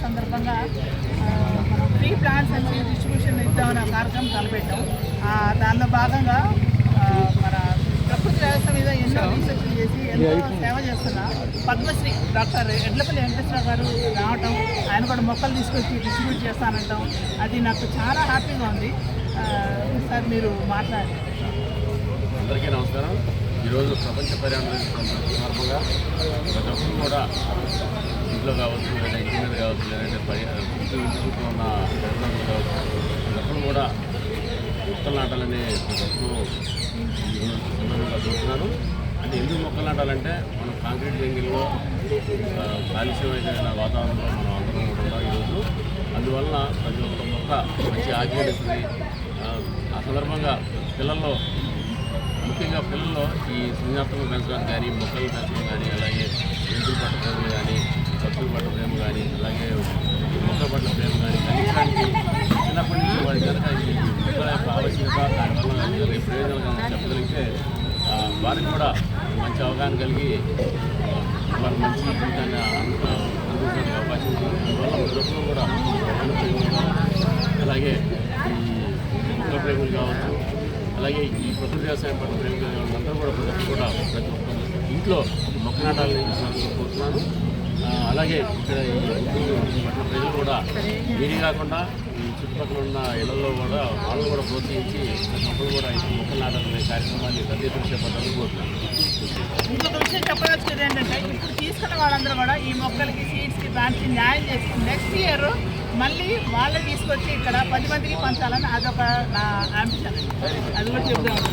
సందర్భంగా మనం free plants and seed distribution ఇద్దామని కార్యక్రమం తలపెట్టాం. దానిలో భాగంగా మన ప్రకృతి వ్యవస్థ మీద ఎన్నో రీసెర్చ్లు చేసి ఎంతో సేవ చేస్తున్న పద్మశ్రీ డాక్టర్ ఎడ్లపల్లి వెంకటేశ్వర గారు రావటం, ఆయన కూడా మొక్కలు తీసుకొచ్చి డిస్ట్రిబ్యూట్ చేస్తానంటాం, అది నాకు చాలా హ్యాపీగా ఉంది. సార్ మీరు మాట్లాడారు. అందరికీ నమస్కారం. ఈరోజు ప్రపంచ పర్యావరణ సందర్భంగా ప్రతి ఒక్కరు కూడా ఇంట్లో కావచ్చు, లేదా ఇంటి మీద కావచ్చు, లేదంటే చుట్టూ ఉన్న పరిసరాలు కావచ్చు, ప్రతి ఒక్కరు కూడా మొక్కలు నాటాలని ప్రతి ఒక్కరు సందర్భంగా చూస్తున్నారు. అంటే ఎందుకు మొక్కలు నాటాలంటే మనం కాంక్రీట్ జంగిల్లో కాలుష్యమైన వాతావరణంలో మనం అందరం ఉంటున్నాం ఈరోజు. అందువలన ప్రతి ఒక్క మొక్క మంచి ఆక్సిజన్ ఇస్తుంది. ఆ సందర్భంగా పిల్లల్లో, ముఖ్యంగా పిల్లల్లో ఈ సృజనాత్మకం పెంచడానికి కానీ, మొక్కలు పెంచడం కానీ, అలాగే జంతువుల పట్ల ప్రేమ కానీ, పక్షుల పట్ల ప్రేమ కానీ, అలాగే మొక్కల పట్ల ప్రేమ కానీ కలిగించడానికి చిన్నప్పటి నుంచి వారి కనుక ఈ మొక్కల యొక్క ఆవశ్యకత, దానివల్ల కలిగే ప్రయోజనాలు కనుక చెప్పగలిగితే వారికి కూడా మంచి అవగాహన కలిగి వారు మంచి జీవితాన్ని అందించడానికి అవకాశం ఉంటుంది. అందువల్ల ప్రజలు కూడా అలాగే ఈ మొక్కల ప్రేమలు కావచ్చు, అలాగే ఈ ప్రకృతి వ్యవసాయం పట్ల ప్రేమ అందరూ కూడా ప్రతి ఒక్క ఇంట్లో మొక్క నాటాలని కోరుతున్నాను. అలాగే ఇక్కడ ఈ పట్ల ప్రజలు కూడా వీరి కాకుండా ఈ చుట్టుపక్కల ఉన్న ఇళ్లలో కూడా వాళ్ళు కూడా ప్రోత్సహించి ప్రతి ఒక్కరు కూడా ఈ మొక్కలు నాటాలనే కార్యక్రమాన్ని పెద్ద ఎత్తున చేపట్టాలని కోరుతున్నాను. ఇంకొక విషయం చెప్పదలుచుకుంది ఏంటంటే, ఇప్పుడు తీసుకున్న వాళ్ళందరూ కూడా ఈ మొక్కలకి, సీడ్స్కి, ప్లాంట్స్కి న్యాయం చేసి నెక్స్ట్ ఇయర్ మళ్ళీ వాళ్ళే తీసుకొచ్చి ఇక్కడ 10 మందికి పంచాలని అదొక నా అంబిషన్. అది కూడా చెప్తాను.